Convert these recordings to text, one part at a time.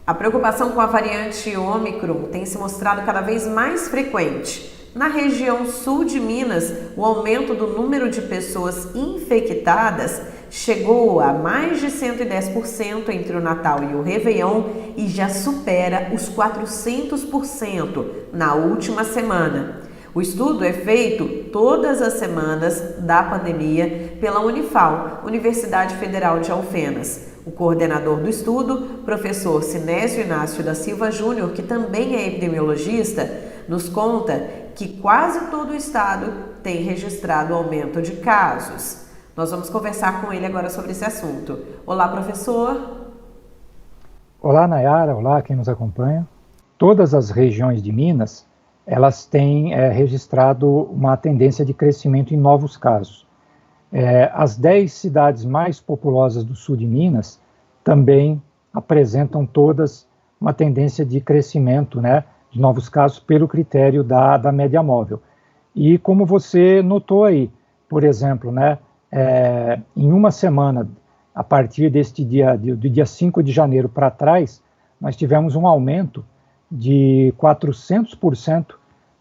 A preocupação com a variante Ômicron tem se mostrado cada vez mais frequente. Na região sul de Minas, o aumento do número de pessoas infectadas chegou a mais de 110% entre o Natal e o Réveillon e já supera os 400% na última semana. O estudo é feito todas as semanas da pandemia pela Unifal, Universidade Federal de Alfenas. O coordenador do estudo, professor Sinésio Inácio da Silva Júnior, que também é epidemiologista, nos conta que quase todo o estado tem registrado aumento de casos. Nós vamos conversar com ele agora sobre esse assunto. Olá, professor. Olá, Nayara. Olá, quem nos acompanha. Todas as regiões de Minas, elas têm registrado uma tendência de crescimento em novos casos. As 10 cidades mais populosas do sul de Minas também apresentam todas uma tendência de crescimento, né, de novos casos pelo critério da média móvel. E como você notou aí, por exemplo, né, em uma semana, a partir deste do dia 5 de janeiro para trás, nós tivemos um aumento de 400%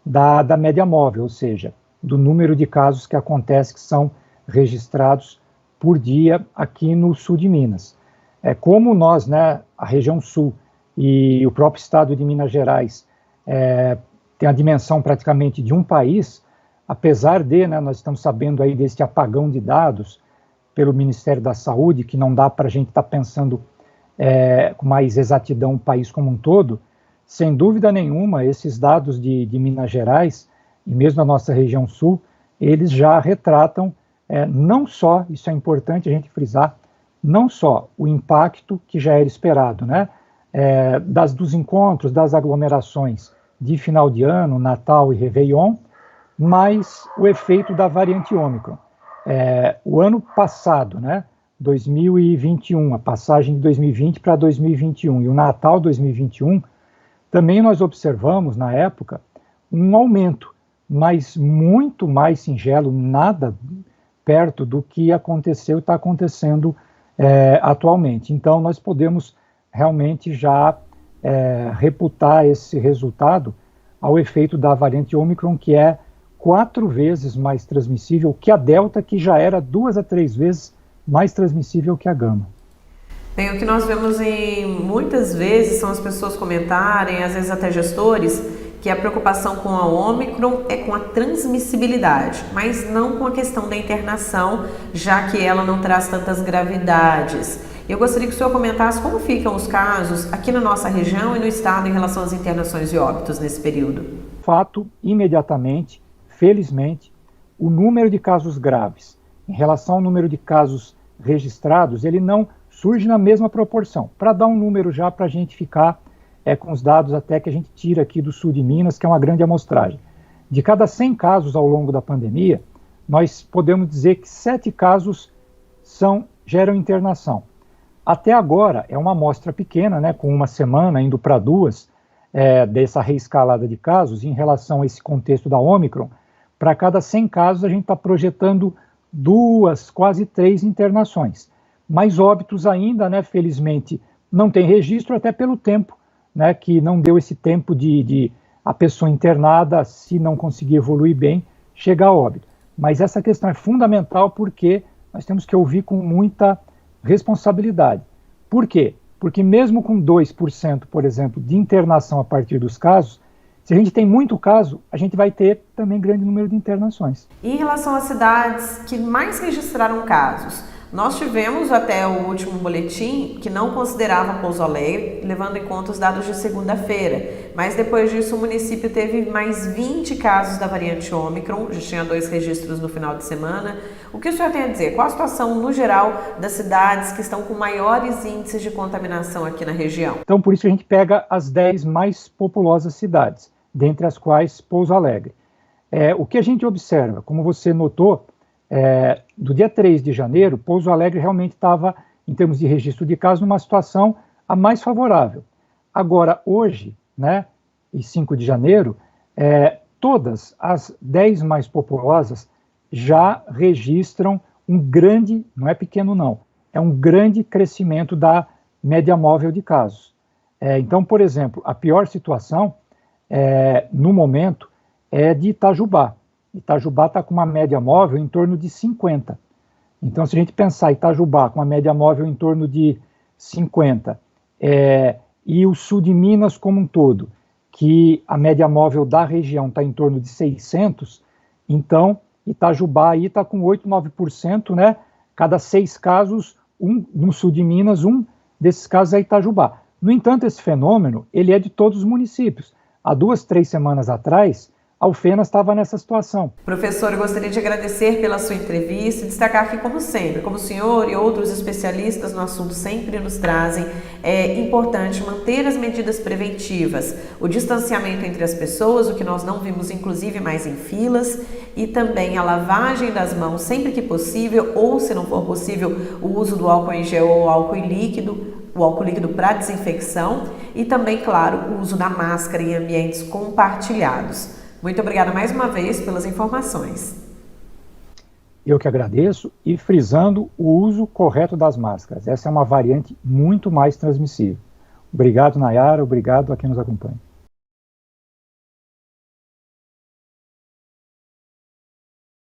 da média móvel, ou seja, do número de casos que acontece, que são registrados por dia aqui no sul de Minas. Como nós, né, a região sul e o próprio estado de Minas Gerais tem a dimensão praticamente de um país, apesar de, né, nós estamos sabendo aí deste apagão de dados pelo Ministério da Saúde, que não dá para a gente estar pensando com mais exatidão o país como um todo, sem dúvida nenhuma, esses dados de Minas Gerais, e mesmo da nossa região sul, eles já retratam não só, isso é importante a gente frisar, não só o impacto que já era esperado, né, dos encontros, das aglomerações de final de ano, Natal e Réveillon, mas o efeito da variante Ômicron. O ano passado, né, 2021, a passagem de 2020 para 2021 e o Natal 2021, também nós observamos, na época, um aumento, mas muito mais singelo, nada perto do que aconteceu e está acontecendo atualmente. Então, nós podemos realmente já reputar esse resultado ao efeito da variante Ômicron, que é 4 vezes mais transmissível que a Delta, que já era 2 a 3 vezes mais transmissível que a Gama. Bem, o que nós vemos muitas vezes são as pessoas comentarem, às vezes até gestores, que a preocupação com a Ômicron é com a transmissibilidade, mas não com a questão da internação, já que ela não traz tantas gravidades. Eu gostaria que o senhor comentasse como ficam os casos aqui na nossa região e no estado em relação às internações e óbitos nesse período. Fato, imediatamente, felizmente, o número de casos graves em relação ao número de casos registrados, ele não surge na mesma proporção. Para dar um número já para a gente ficar com os dados até que a gente tira aqui do sul de Minas, que é uma grande amostragem. De cada 100 casos ao longo da pandemia, nós podemos dizer que 7 casos geram internação. Até agora, é uma amostra pequena, né, com uma semana indo para 2, dessa reescalada de casos, em relação a esse contexto da Ômicron. Para cada 100 casos, a gente está projetando 2, quase 3 internações. Mas óbitos ainda, né, felizmente, não tem registro, até pelo tempo, né, que não deu esse tempo de a pessoa internada, se não conseguir evoluir bem, chegar a óbito. Mas essa questão é fundamental porque nós temos que ouvir com muita responsabilidade. Por quê? Porque mesmo com 2%, por exemplo, de internação a partir dos casos, se a gente tem muito caso, a gente vai ter também grande número de internações. E em relação às cidades que mais registraram casos, nós tivemos até o último boletim que não considerava Pouso Alegre, levando em conta os dados de segunda-feira. Mas depois disso o município teve mais 20 casos da variante Ômicron, já tinha 2 registros no final de semana. O que o senhor tem a dizer? Qual a situação no geral das cidades que estão com maiores índices de contaminação aqui na região? Então por isso a gente pega as 10 mais populosas cidades, dentre as quais Pouso Alegre. O que a gente observa, como você notou, do dia 3 de janeiro, Pouso Alegre realmente estava, em termos de registro de casos, numa situação a mais favorável. Agora, hoje, né, e 5 de janeiro, todas as 10 mais populosas já registram um grande, não é pequeno não, é um grande crescimento da média móvel de casos. Então, por exemplo, a pior situação, no momento, é de Itajubá. Itajubá está com uma média móvel em torno de 50. Então, se a gente pensar Itajubá com uma média móvel em torno de 50, e o sul de Minas como um todo, que a média móvel da região está em torno de 600, então Itajubá aí está com 8, 9%, né? Cada 6 casos, no sul de Minas, um desses casos é Itajubá. No entanto, esse fenômeno, ele é de todos os municípios. Há 2, 3 semanas atrás, Alfenas estava nessa situação. Professor, eu gostaria de agradecer pela sua entrevista e destacar que, como sempre, como o senhor e outros especialistas no assunto sempre nos trazem, é importante manter as medidas preventivas, o distanciamento entre as pessoas, o que nós não vimos inclusive mais em filas, e também a lavagem das mãos sempre que possível, ou se não for possível, o uso do álcool em gel ou álcool líquido, o álcool líquido para desinfecção, e também, claro, o uso da máscara em ambientes compartilhados. Muito obrigada mais uma vez pelas informações. Eu que agradeço, e frisando o uso correto das máscaras. Essa é uma variante muito mais transmissível. Obrigado, Nayara, obrigado a quem nos acompanha.